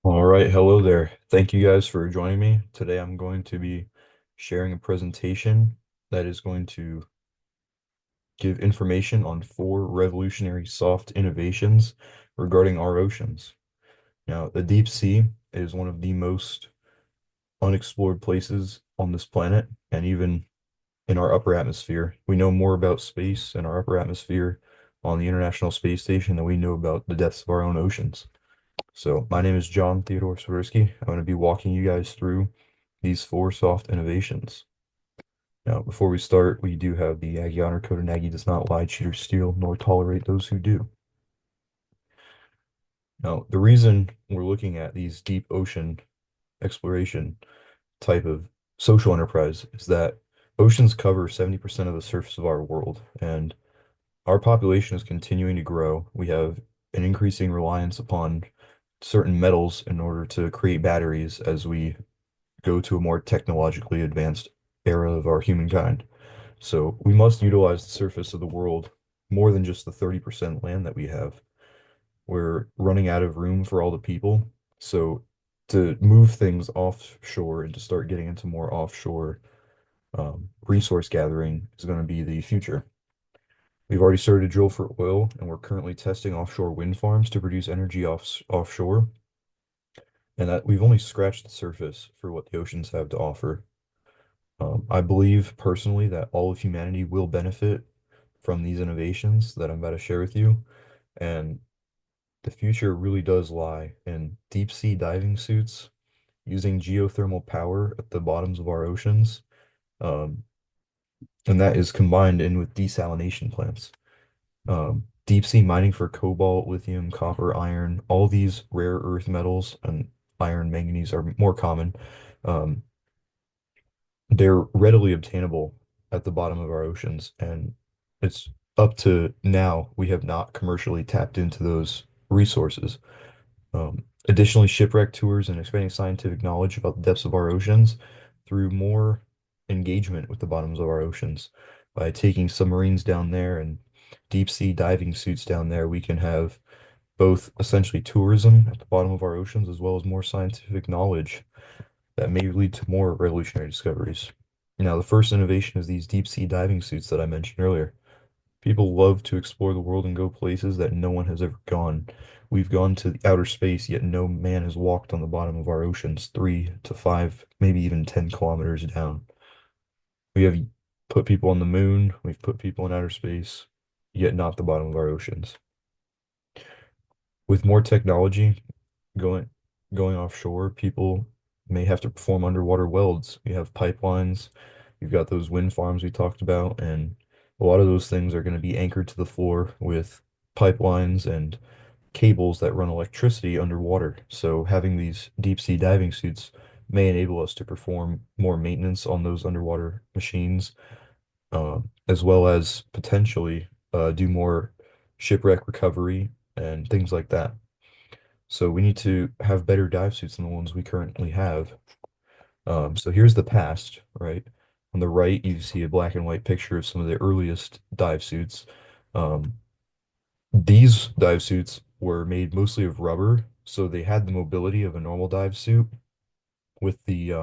All right, hello there. Thank you guys for joining me. Today I'm going to be sharing a presentation that is going to give information on four revolutionary soft innovations regarding our oceans. Now, the deep sea is one of the most unexplored places on this planet, and even in our upper atmosphere. We know more about space and our upper atmosphere on the International Space Station than we know about the depths of our own oceans. So, my name is John Theodore Swiderski. I'm going to be walking you guys through these four soft innovations. Now, before we start, we do have the Aggie Honor Code, and Aggie does not lie, cheat, or steal, nor tolerate those who do. Now, the reason we're looking at these deep ocean exploration type of social enterprise is that oceans cover 70% of the surface of our world, and our population is continuing to grow. We have an increasing reliance upon certain metals in order to create batteries as we go to a more technologically advanced era of our humankind. So we must utilize the surface of the world more than just the 30% land that we have. We're running out of room for all the people. So to move things offshore and to start getting into more offshore resource gathering is going to be the future. We've already started to drill for oil, and we're currently testing offshore wind farms to produce energy offshore. And that we've only scratched the surface for what the oceans have to offer. I believe personally that all of humanity will benefit from these innovations that I'm about to share with you. And the future really does lie in deep sea diving suits using geothermal power at the bottoms of our oceans. Um, and that is combined in with desalination plants. Deep sea mining for cobalt, lithium, copper, iron, all these rare earth metals and iron, manganese are more common. Um, they're readily obtainable at the bottom of our oceans, and it's up to now we have not commercially tapped into those resources. Additionally, shipwreck tours and expanding scientific knowledge about the depths of our oceans through more engagement with the bottoms of our oceans. By taking submarines down there and deep sea diving suits down there, we can have both essentially tourism at the bottom of our oceans as well as more scientific knowledge that may lead to more revolutionary discoveries. Now, the first innovation is these deep sea diving suits that I mentioned earlier. People love to explore the world and go places that no one has ever gone. We've gone to the outer space, yet no man has walked on the bottom of our oceans 3 to 5, maybe even 10 kilometers down. We have put people on the moon, we've put people in outer space, yet not the bottom of our oceans. With more technology, going going offshore, people may have to perform underwater welds. We have pipelines. You've got those wind farms we talked about, and a lot of those things are going to be anchored to the floor with pipelines and cables that run electricity underwater. So having these deep sea diving suits may enable us to perform more maintenance on those underwater machines, as well as potentially do more shipwreck recovery and things like that. So we need to have better dive suits than the ones we currently have. So here's the past, right? On the right, you see a black and white picture of some of the earliest dive suits. Um, these dive suits were made mostly of rubber, so they had the mobility of a normal dive suit with the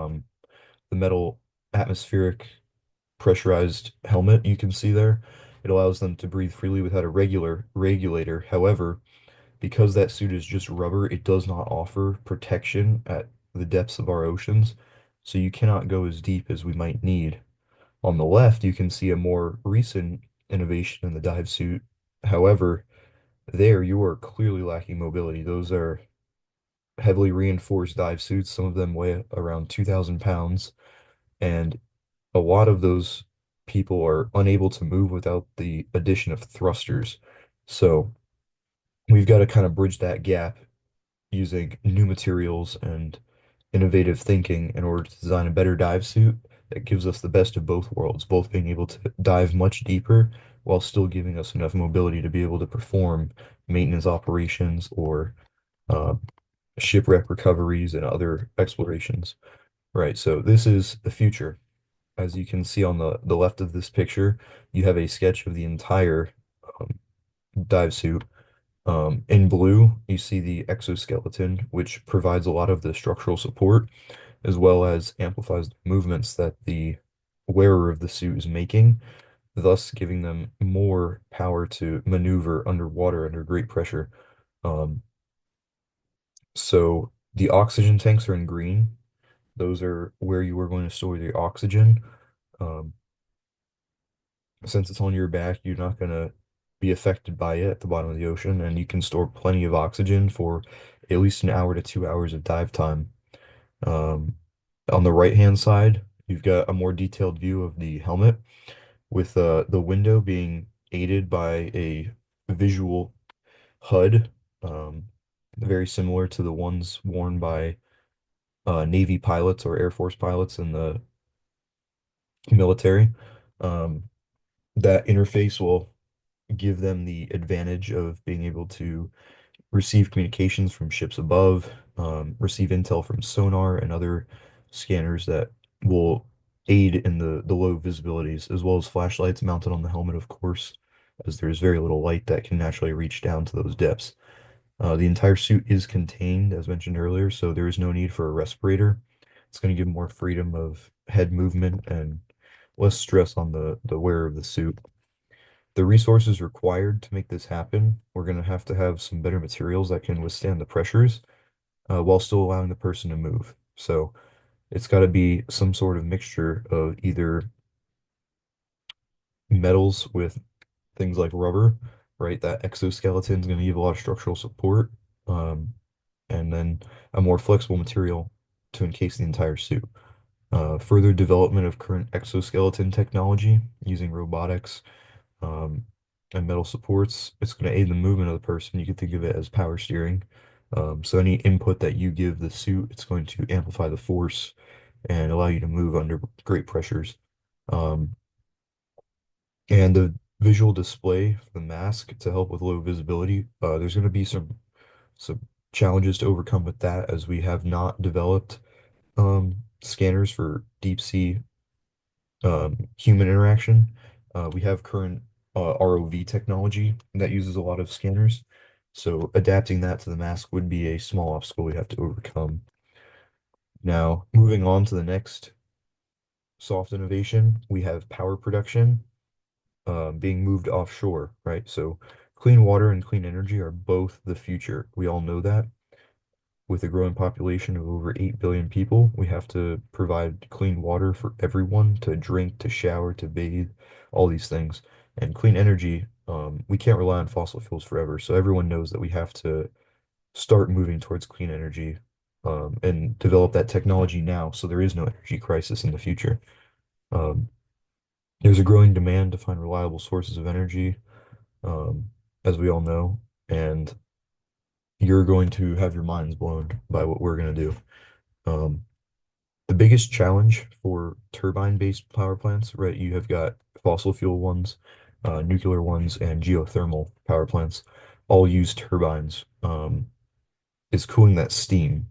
metal atmospheric pressurized helmet you can see there. It allows them to breathe freely without a regular regulator. However, because that suit is just rubber, it does not offer protection at the depths of our oceans, so you cannot go as deep as we might need. On the left, you can see a more recent innovation in the dive suit. However, there you are clearly lacking mobility. Those are heavily reinforced dive suits. Some of them weigh around 2,000 pounds, and a lot of those people are unable to move without the addition of thrusters. So we've got to kind of bridge that gap using new materials and innovative thinking in order to design a better dive suit that gives us the best of both worlds, both being able to dive much deeper while still giving us enough mobility to be able to perform maintenance operations or uh, shipwreck recoveries and other explorations. Right, so this is the future. As you can see on the left of this picture, you have a sketch of the entire um, dive suit. In blue, you see the exoskeleton, which provides a lot of the structural support as well as amplifies the movements that the wearer of the suit is making, thus giving them more power to maneuver underwater under great pressure. Um, so the oxygen tanks are in green. Those are where you are going to store the oxygen. Um, since it's on your back, you're not going to be affected by it at the bottom of the ocean, and you can store plenty of oxygen for at least an hour to 2 hours of dive time. Um, on the right-hand side, you've got a more detailed view of the helmet, with the window being aided by a visual HUD, um, very similar to the ones worn by Navy pilots or Air Force pilots in the military. Um, that interface will give them the advantage of being able to receive communications from ships above, receive intel from sonar and other scanners that will aid in the low visibilities, as well as flashlights mounted on the helmet, of course, as there's very little light that can naturally reach down to those depths. The entire suit is contained, as mentioned earlier, so there is no need for a respirator. It's going to give more freedom of head movement and less stress on the wearer of the suit. The resources required to make this happen, we're going to have some better materials that can withstand the pressures while still allowing the person to move. So it's got to be some sort of mixture of either metals with things like rubber, right? That exoskeleton is going to give a lot of structural support, um, and then a more flexible material to encase the entire suit. Further development of current exoskeleton technology using robotics um, and metal supports. It's going to aid the movement of the person. You can think of it as power steering. So any input that you give the suit, it's going to amplify the force and allow you to move under great pressures. Um, and the visual display for the mask to help with low visibility. There's going to be some challenges to overcome with that, as we have not developed scanners for deep sea human interaction. We have current ROV technology that uses a lot of scanners. So adapting that to the mask would be a small obstacle we have to overcome. Now, moving on to the next soft innovation, we have power production being moved offshore, right? So clean water and clean energy are both the future. We all know that. With a growing population of over 8 billion people, we have to provide clean water for everyone to drink, to shower, to bathe, all these things. And clean energy, we can't rely on fossil fuels forever. So everyone knows that we have to start moving towards clean energy, and develop that technology now so there is no energy crisis in the future. Um, there's a growing demand to find reliable sources of energy, um, as we all know, and you're going to have your minds blown by what we're going to do. Um, the biggest challenge for turbine-based power plants, right? You have got fossil fuel ones, nuclear ones, and geothermal power plants all use turbines. Is cooling that steam.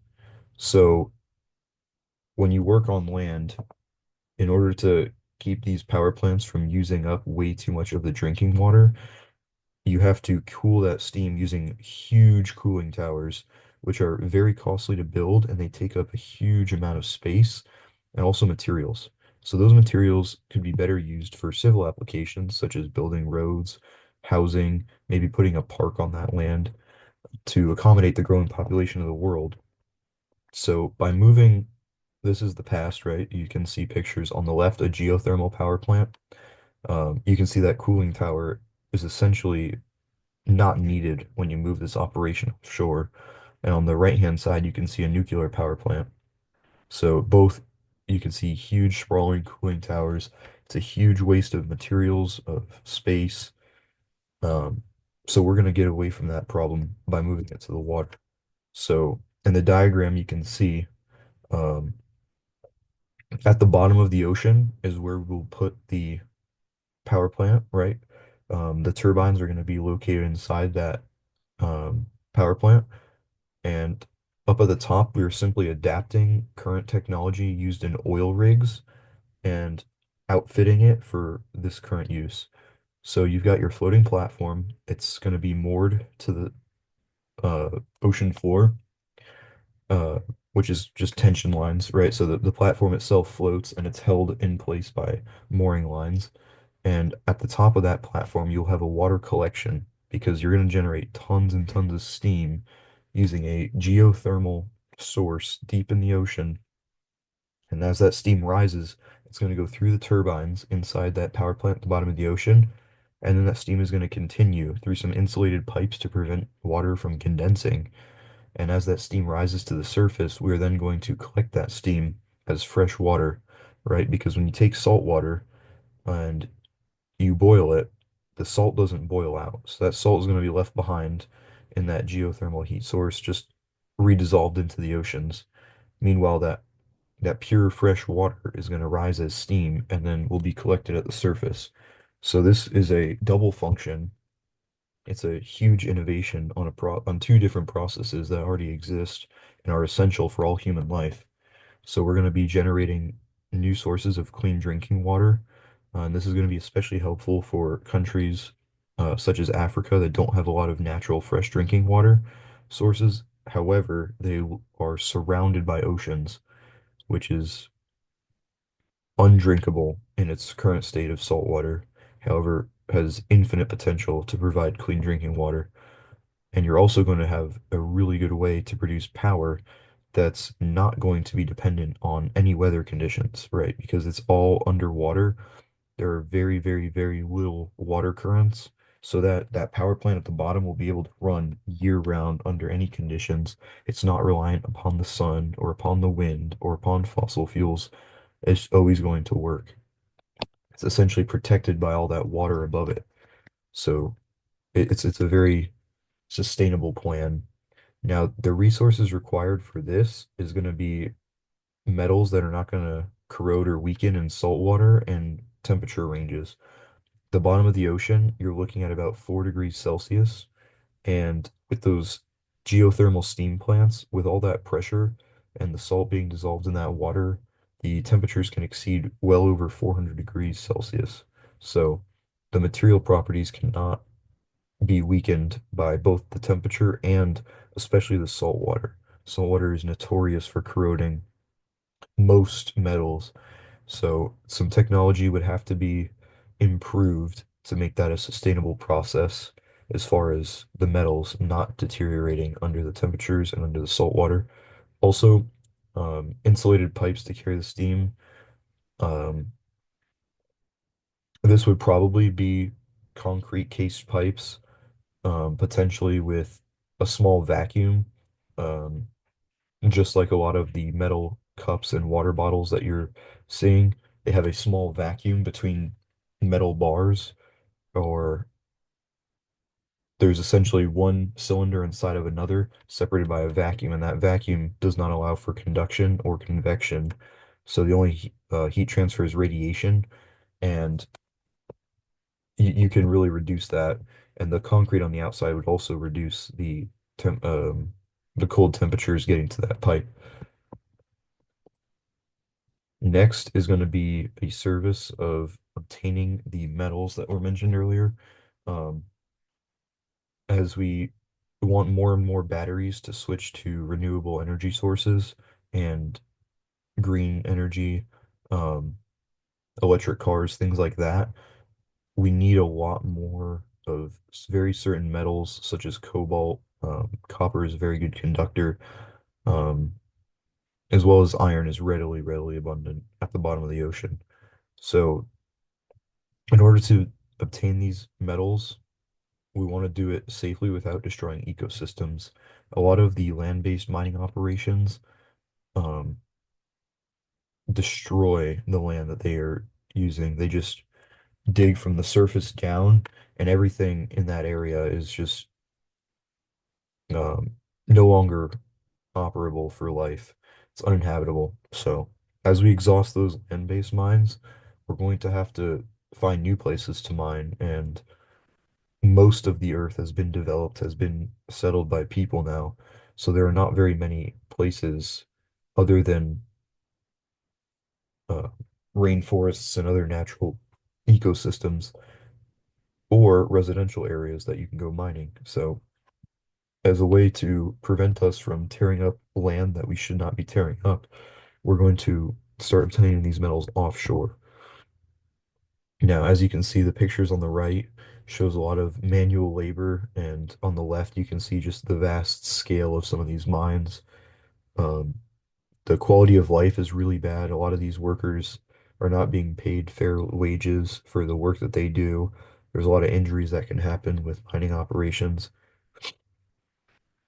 So when you work on land, in order to keep these power plants from using up way too much of the drinking water, you have to cool that steam using huge cooling towers, which are very costly to build, and they take up a huge amount of space and also materials. So those materials could be better used for civil applications, such as building roads, housing, maybe putting a park on that land to accommodate the growing population of the world. So by moving, this is the past, right? You can see pictures on the left, a geothermal power plant. You can see that cooling tower is essentially not needed when you move this operation offshore. And on the right-hand side, you can see a nuclear power plant. So both, you can see huge sprawling cooling towers. It's a huge waste of materials, of space. Um, so we're going to get away from that problem by moving it to the water. So in the diagram, you can see um, at the bottom of the ocean is where we'll put the power plant, right? The turbines are going to be located inside that power plant. And up at the top, we are simply adapting current technology used in oil rigs and outfitting it for this current use. So you've got your floating platform. It's going to be moored to ocean floor, uh, which is just tension lines, right? So the platform itself floats and it's held in place by mooring lines. And at the top of that platform, you'll have a water collection because you're going to generate tons and tons of steam using a geothermal source deep in the ocean. And as that steam rises, it's going to go through the turbines inside that power plant at the bottom of the ocean. And then that steam is going to continue through some insulated pipes to prevent water from condensing. And as that steam rises to the surface, we're then going to collect that steam as fresh water, right? Because when you take salt water and you boil it, the salt doesn't boil out. So that salt is going to be left behind in that geothermal heat source, just redissolved into the oceans. Meanwhile, that pure fresh water is going to rise as steam and then will be collected at the surface. So this is a double function. It's a huge innovation on on two different processes that already exist and are essential for all human life. So we're going to be generating new sources of clean drinking water. And this is going to be especially helpful for countries such as Africa that don't have a lot of natural fresh drinking water sources. However, are surrounded by oceans, which is undrinkable in its current state of salt water. However, has infinite potential to provide clean drinking water. And you're also going to have a really good way to produce power that's not going to be dependent on any weather conditions, right? Because it's all underwater. There are very, very, very little water currents. So that power plant at the bottom will be able to run year round under any conditions. It's not reliant upon the sun or upon the wind or upon fossil fuels. It's always going to work. It's essentially protected by all that water above it. So it's a very sustainable plan. Now, the resources required for this is going to be metals that are not going to corrode or weaken in salt water and temperature ranges. The bottom of the ocean, you're looking at about 4 degrees Celsius. And with those geothermal steam plants, with all that pressure and the salt being dissolved in that water, the temperatures can exceed well over 400 degrees Celsius. So the material properties cannot be weakened by both the temperature and especially the salt water. Salt water is notorious for corroding most metals, so some technology would have to be improved to make that a sustainable process as far as the metals not deteriorating under the temperatures and under the salt water. Also, insulated pipes to carry the steam. Um, this would probably be concrete cased pipes, potentially with a small vacuum, um, just like a lot of the metal cups and water bottles that you're seeing. They have a small vacuum between metal bars, or there's essentially one cylinder inside of another separated by a vacuum, and that vacuum does not allow for conduction or convection. So the only heat transfer is radiation, and you can really reduce that. And the concrete on the outside would also reduce the cold temperatures getting to that pipe. Next is going to be a service of obtaining the metals that were mentioned earlier. Um, as we want more and more batteries to switch to renewable energy sources and green energy, um, electric cars, things like that, we need a lot more of very certain metals such as cobalt. Copper is a very good conductor, um, as well as iron is readily abundant at the bottom of the ocean. So in order to obtain these metals, we want to do it safely without destroying ecosystems. A lot of the land-based mining operations um, destroy the land that they are using. They just dig from the surface down, and everything in that area is just um, no longer operable for life. It's uninhabitable. So as we exhaust those land-based mines, we're going to have to find new places to mine, and most of the earth has been developed, has been settled by people now. So there are not very many places other than uh, rainforests and other natural ecosystems or residential areas that you can go mining. So as a way to prevent us from tearing up land that we should not be tearing up, we're going to start obtaining these metals offshore. Now, as you can see, the pictures on the right shows a lot of manual labor, and on the left, you can see just the vast scale of some of these mines. Um, the quality of life is really bad. A lot of these workers are not being paid fair wages for the work that they do. There's a lot of injuries that can happen with mining operations,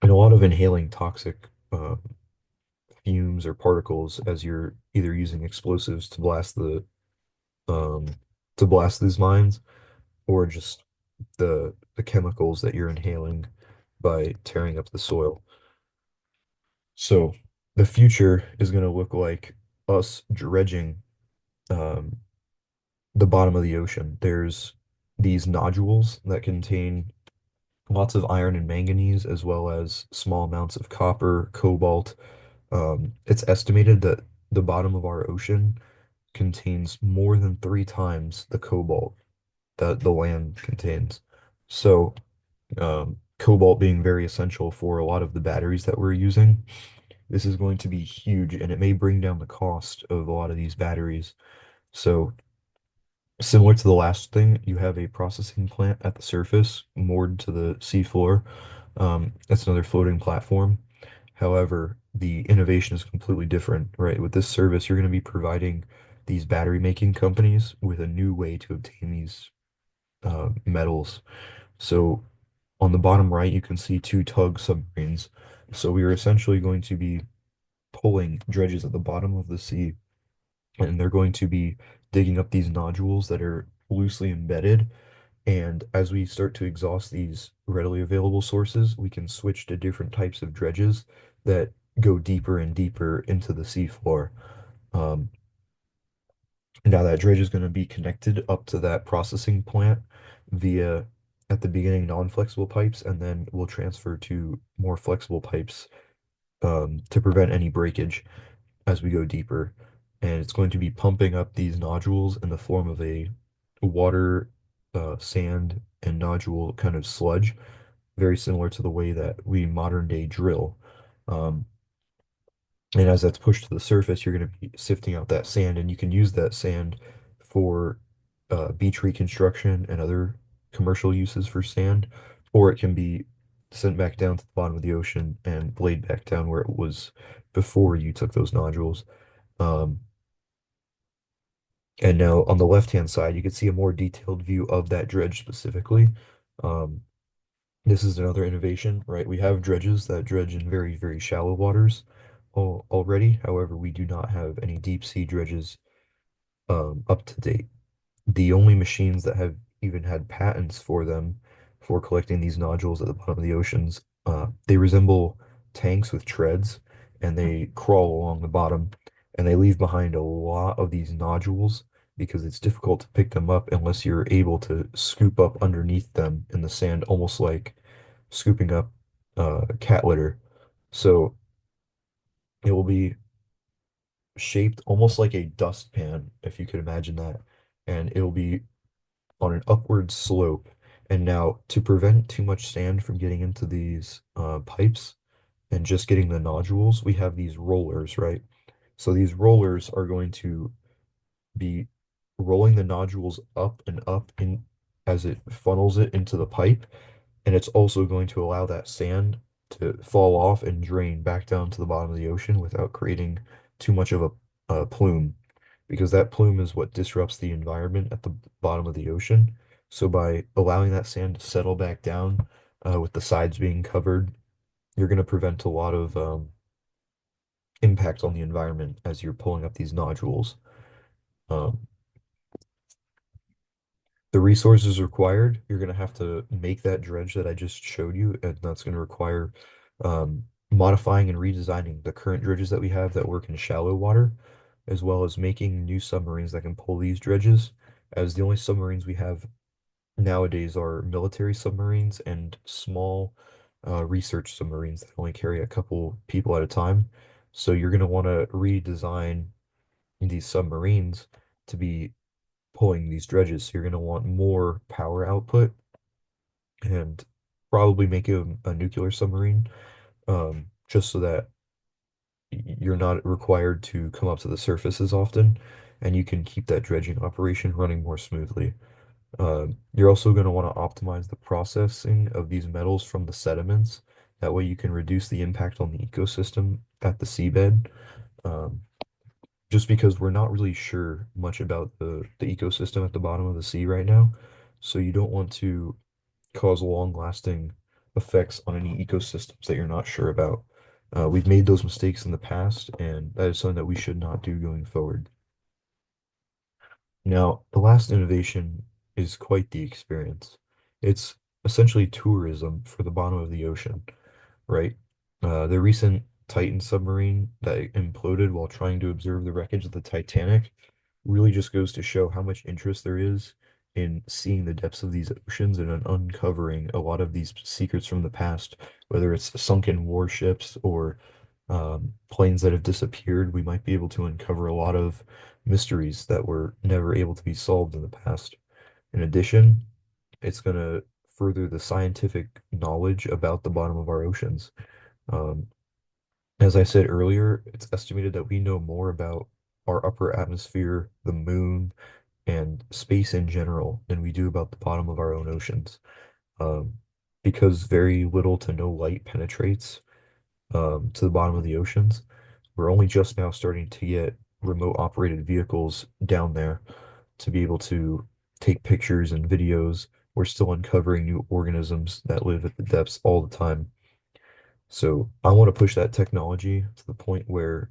and a lot of inhaling toxic fumes or particles as you're either using explosives um, to blast these mines, or just the chemicals that you're inhaling by tearing up the soil. So the future is going to look like us dredging um, the bottom of the ocean. There's these nodules that contain lots of iron and manganese, as well as small amounts of copper, cobalt. It's estimated that the bottom of our ocean contains more than 3 times the cobalt that the land contains. So, cobalt being very essential for a lot of the batteries that we're using, this is going to be huge, and it may bring down the cost of a lot of these batteries. So, similar to the last thing, you have a processing plant at the surface moored to the seafloor. That's another floating platform. However, the innovation is completely different, right? With this service, you're going to be providing these battery making companies with a new way to obtain these metals. So on the bottom right, you can see 2 tug submarines. So we are essentially going to be pulling dredges at the bottom of the sea, and they're going to be digging up these nodules that are loosely embedded. And as we start to exhaust these readily available sources, we can switch to different types of dredges that go deeper and deeper into the seafloor. Um, Now that dredge is going to be connected up to that processing plant via, at the beginning, non-flexible pipes, and then we'll transfer to more flexible pipes to prevent any breakage as we go deeper. And it's going to be pumping up these nodules in the form of a water, sand, and nodule kind of sludge, very similar to the way that we modern day drill. Um, and as that's pushed to the surface, you're going to be sifting out that sand, and you can use that sand for beach reconstruction and other commercial uses for sand, or it can be sent back down to the bottom of the ocean and laid back down where it was before you took those nodules. Um, and now on the left-hand side, you can see a more detailed view of that dredge specifically. Um, this is another innovation, right? We have dredges that dredge in very, very shallow waters already. However, we do not have any deep sea dredges up to date. The only machines that have even had patents for them for collecting these nodules at the bottom of the oceans, they resemble tanks with treads, and they crawl along the bottom, and they leave behind a lot of these nodules because it's difficult to pick them up unless you're able to scoop up underneath them in the sand, almost like scooping up cat litter. So it will be shaped almost like a dustpan, if you could imagine that, and it will be on an upward slope. And now, to prevent too much sand from getting into these pipes and just getting the nodules, we have these rollers, right? So these rollers are going to be rolling the nodules up and up in as it funnels it into the pipe, and it's also going to allow that sand to fall off and drain back down to the bottom of the ocean without creating too much of a plume, because that plume is what disrupts the environment at the bottom of the ocean. So by allowing that sand to settle back down, with the sides being covered, you're going to prevent a lot of impact on the environment as you're pulling up these nodules. Um, the resources required, you're going to have to make that dredge that I just showed you, and that's going to require modifying and redesigning the current dredges that we have that work in shallow water, as well as making new submarines that can pull these dredges, as the only submarines we have nowadays are military submarines and small research submarines that only carry a couple people at a time. So you're going to want to redesign these submarines to be pulling these dredges. So you're going to want more power output, and probably make a nuclear submarine, just so that you're not required to come up to the surface as often, and you can keep that dredging operation running more smoothly. You're also going to want to optimize the processing of these metals from the sediments. That way you can reduce the impact on the ecosystem at the seabed. Um, just because we're not really sure much about the ecosystem at the bottom of the sea right now. So you don't want to cause long-lasting effects on any ecosystems that you're not sure about. We've made those mistakes in the past, and that is something that we should not do going forward. Now, the last innovation is quite the experience. It's essentially tourism for the bottom of the ocean, right? The recent Titan submarine that imploded while trying to observe the wreckage of the Titanic really just goes to show how much interest there is in seeing the depths of these oceans and in uncovering a lot of these secrets from the past, whether it's sunken warships or planes that have disappeared. We might be able to uncover a lot of mysteries that were never able to be solved in the past. In addition, it's going to further the scientific knowledge about the bottom of our oceans. Um, as I said earlier, it's estimated that we know more about our upper atmosphere, the moon, and space in general than we do about the bottom of our own oceans. Um, because very little to no light penetrates to the bottom of the oceans, we're only just now starting to get remote operated vehicles down there to be able to take pictures and videos. We're still uncovering new organisms that live at the depths all the time. So I want to push that technology to the point where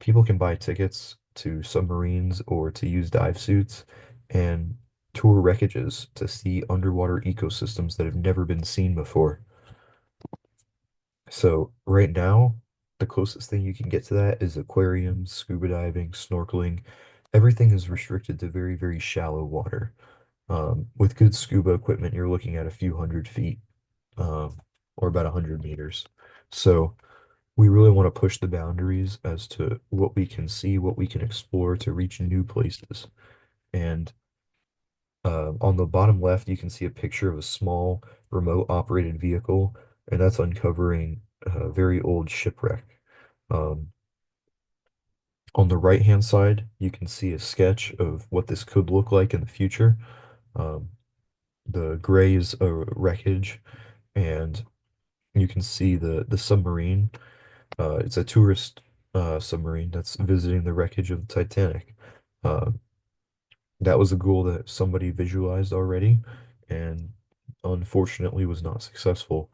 people can buy tickets to submarines or to use dive suits and tour wreckages to see underwater ecosystems that have never been seen before. So right now, the closest thing you can get to that is aquariums, scuba diving, snorkeling. Everything is restricted to very, very shallow water. With good scuba equipment, you're looking at a few hundred feet, or about 100 meters. So we really want to push the boundaries as to what we can see, what we can explore to reach new places. And on the bottom left, you can see a picture of a small remote operated vehicle, and that's uncovering a very old shipwreck. Um, on the right-hand side, you can see a sketch of what this could look like in the future. Um, the gray is a wreckage, and you can see the submarine. It's a tourist submarine that's visiting the wreckage of the Titanic. Uh, that was a goal that somebody visualized already, and unfortunately was not successful.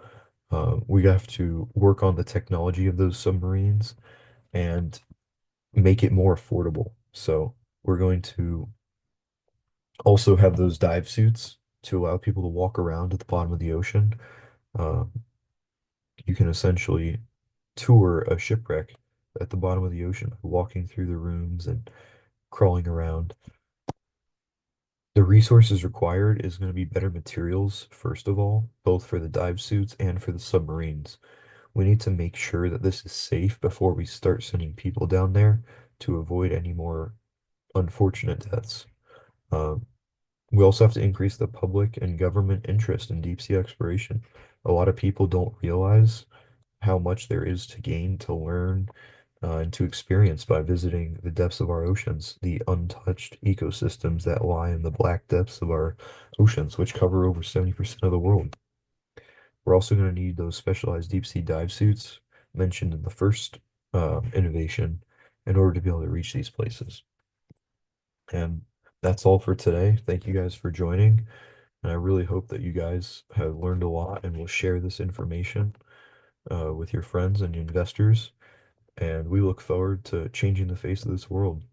We have to work on the technology of those submarines and make it more affordable. So we're going to also have those dive suits to allow people to walk around at the bottom of the ocean. Uh, you can essentially tour a shipwreck at the bottom of the ocean by walking through the rooms and crawling around. The resources required is going to be better materials, first of all, both for the dive suits and for the submarines. We need to make sure that this is safe before we start sending people down there to avoid any more unfortunate deaths. Um, we also have to increase the public and government interest in deep sea exploration. A lot of people don't realize how much there is to gain, to learn, and to experience by visiting the depths of our oceans, the untouched ecosystems that lie in the black depths of our oceans, which cover over 70% of the world. We're also going to need those specialized deep sea dive suits mentioned in the first innovation in order to be able to reach these places. And that's all for today. Thank you guys for joining. And I really hope that you guys have learned a lot and will share this information with your friends and investors. And we look forward to changing the face of this world.